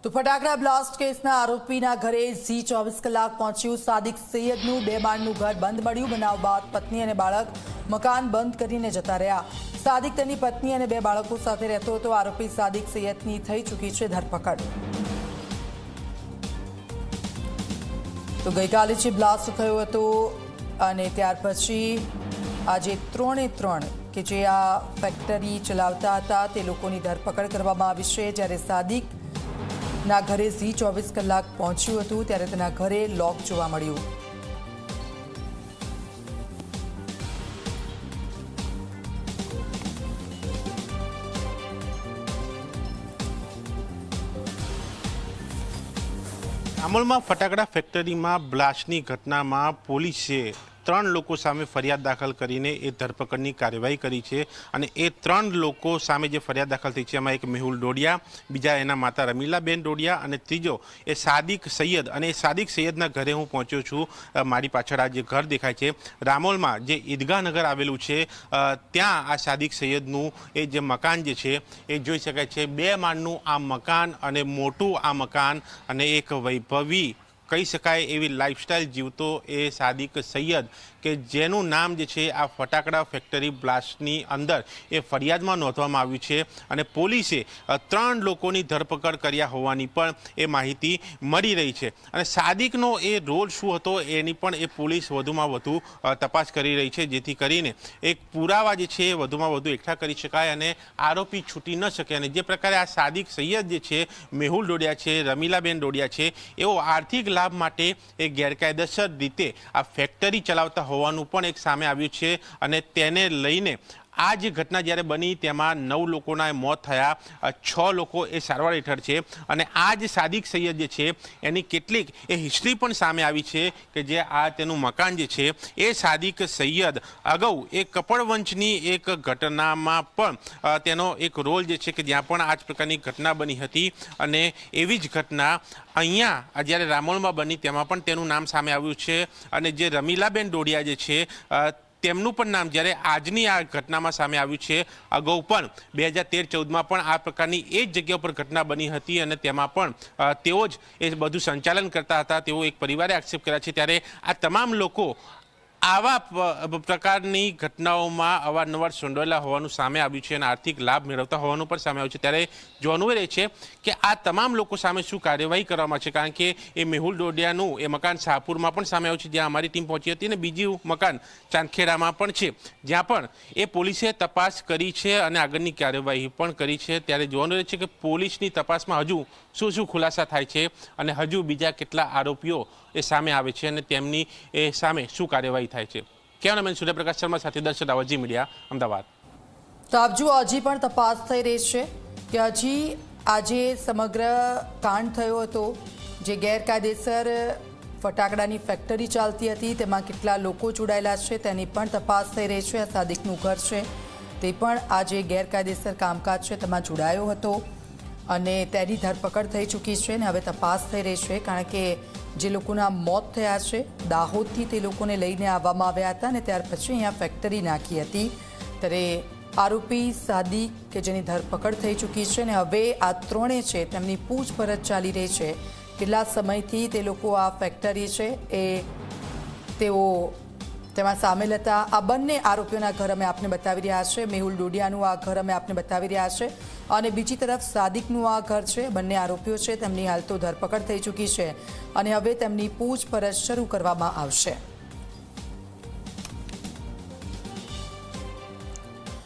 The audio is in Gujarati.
તો ફટાકડા બ્લાસ્ટ કેસના આરોપીના ઘરે ઝી 24 કલાક પહોંચ્યું। સાદિક સૈયદનું 2 માળનું ઘર બંધ મળ્યું। બનાવ બાદ પત્ની અને બાળક મકાન બંધ કરીને જતા રહ્યા। સાદિક તેની પત્ની અને 2 બાળકો સાથે રહેતો હતો। આરોપી સાદિક સૈયદની થઈ ચૂકી છે ધરપકડ। તો ગઈકાલે જે બ્લાસ્ટ થયો હતો અને ત્યાર પછી આજે 3 કે જે આ ફેક્ટરી ચલાવતા હતા તે લોકોની ધરપકડ કરવામાં આવી છે। જ્યારે સાદિક ના ઘરે ઝી 24 કલાક પહોંચ્યું હતું ત્યારે તેના ઘરે લોક જોવા મળ્યું। રામોલમાં ફટાકડા ફેક્ટરીમાં બ્લાસ્ટની ઘટનામાં પોલીસે 3 લોકો સામે ફરિયાદ દાખલ કરીને એ ધરપકડની કાર્યવાહી કરી છે। અને એ 3 લોકો સામે જે ફરિયાદ દાખલ થઈ છે એમાં એક મેહુલ ડોડિયા, બીજા એના માતા રમીલાબેન ડોડિયા અને ત્રીજો એ સાદિક સૈયદ। અને એ સાદિક સૈયદના ઘરે હું પહોંચ્યો છું। મારી પાછળ આ જે ઘર દેખાય છે રામોલમાં જે ઈદગાહ નગર આવેલું છે ત્યાં આ સાદિક સૈયદનું એ જે મકાન જે છે એ જોઈ શકાય છે। 2 માળનું આ મકાન અને મોટું આ મકાન અને એક વૈભવી કહી શકાય એવી લાઇફસ્ટાઇલ જીવતો એ સાદિક સૈયદ કે જેનું નામ જે છે આ ફટાકડા ફેક્ટરી બ્લાસ્ટની અંદર એ ફરિયાદમાં નોંધવામાં આવ્યું છે। અને પોલીસે 3 લોકોની ધરપકડ કર્યા હોવાની પણ એ માહિતી મળી રહી છે। અને સાદિકનો એ રોલ શું હતો એની પણ એ પોલીસ વધુમાં વધુ તપાસ કરી રહી છે, જેથી કરીને એક પુરાવા જે છે એ વધુમાં વધુ એકઠા કરી શકાય અને આરોપી છૂટી ન શકે। અને જે પ્રકારે આ સાદિક સૈયદ જે છે, મેહુલ ડોડિયા છે, રમીલાબેન ડોડિયા છે, એઓ આર્થિક લાભ માટે એ ગેરકાયદેસર રીતે આ ફેક્ટરી ચલાવતા હોવાનું પણ એક સામે આવ્યું છે। અને તેને લઈને આ જે ઘટના જ્યારે બની તેમાં 9 લોકોના મોત થયા, 6 લોકો એ સારવાર હેઠળ છે। અને આ જે સાદિક સૈયદ જે છે એની કેટલીક એ હિસ્ટ્રી પણ સામે આવી છે કે જે આ તેનું મકાન જે છે એ સાદિક સૈયદ અગાઉ એક કપડવંશની એક ઘટનામાં પણ તેનો એક રોલ જે છે કે જ્યાં પણ આ જ પ્રકારની ઘટના બની હતી। અને એવી જ ઘટના અહીંયા જ્યારે રામોલમાં બની તેમાં પણ તેનું નામ સામે આવ્યું છે। અને જે રમીલાબેન ડોડિયા જે છે તેમનું પણ નામ જ્યારે આજની આ ઘટનામાં સામે આવ્યું છે। અગાઉ પણ 2013-14માં પણ આ પ્રકારની એ જ જગ્યા પર ઘટના બની હતી અને તેમાં પણ તેઓ જ એ બધું સંચાલન કરતા હતા, તેઓ એક પરિવારે આક્ષેપ કર્યા છે। ત્યારે આ તમામ લોકો આવા પ્રકારની ઘટનાઓમાં અવારનવાર સંડોવાયેલા હોવાનું સામે આવ્યું છે અને આર્થિક લાભ મેળવતા હોવાનું પણ સામે આવ્યું છે। ત્યારે જોવાનું રહે છે કે આ તમામ લોકો સામે શું કાર્યવાહી કરવામાં છે, કારણ કે એ મેહુલ ડોડિયાનું એ મકાન શાહપુરમાં પણ સામે આવ્યું છે જ્યાં અમારી ટીમ પહોંચી હતી, અને બીજું મકાન ચાંદખેડામાં પણ છે જ્યાં પણ એ પોલીસે તપાસ કરી છે અને આગળની કાર્યવાહી પણ કરી છે। ત્યારે જોવાનું રહે છે કે પોલીસની તપાસમાં હજુ શું ખુલાસા થાય છે અને હજુ બીજા કેટલા આરોપીઓ એ સામે આવે છે અને તેમની એ સામે શું કાર્યવાહી થાય છે। કેમેરામેન સૂર્યપ્રકાશ શર્મા સાથે દર્શન રાવત, ઝી મીડિયા, અમદાવાદ। તો આપ જુઓ, હજી પણ તપાસ થઈ રહી છે કે હજી આજે સમગ્ર કાંડ થયો હતો જે ગેરકાયદેસર ફટાકડાની ફેક્ટરી ચાલતી હતી તેમાં કેટલા લોકો જોડાયેલા છે તેની પણ તપાસ થઈ રહી છે। આ સાદિકનું ઘર છે તે પણ આ જે ગેરકાયદેસર કામકાજ છે તેમાં જોડાયો હતો અને તેની ધરપકડ થઈ ચૂકી છે અને હવે તપાસ થઈ રહી છે, કારણ કે જે લોકોના મોત થયા છે દાહોદથી તે લોકોને લઈને આવવામાં આવ્યા હતા અને ત્યાર પછી અહીંયા ફેક્ટરી નાખી હતી। ત્યારે આરોપી સાદિક કે જેની ધરપકડ થઈ ચૂકી છે અને હવે આ 3 છે તેમની પૂછપરછ ચાલી રહી છે। કેટલા સમયથી તે લોકો આ ફેક્ટરી છે એ તેઓ તેમાં સામેલ હતા। આ બંને આરોપીઓના ઘર અમે આપને બતાવી રહ્યા છે। મેહુલ ડોડિયાનું આ ઘર અમે આપને બતાવી રહ્યા છે અને બીજી તરફ સાદિકનું આ ઘર છે। બંને આરોપીઓ છે તેમની હાલ તો ધરપકડ થઈ ચૂકી છે અને હવે તેમની પૂછપરછ શરૂ કરવામાં આવશે।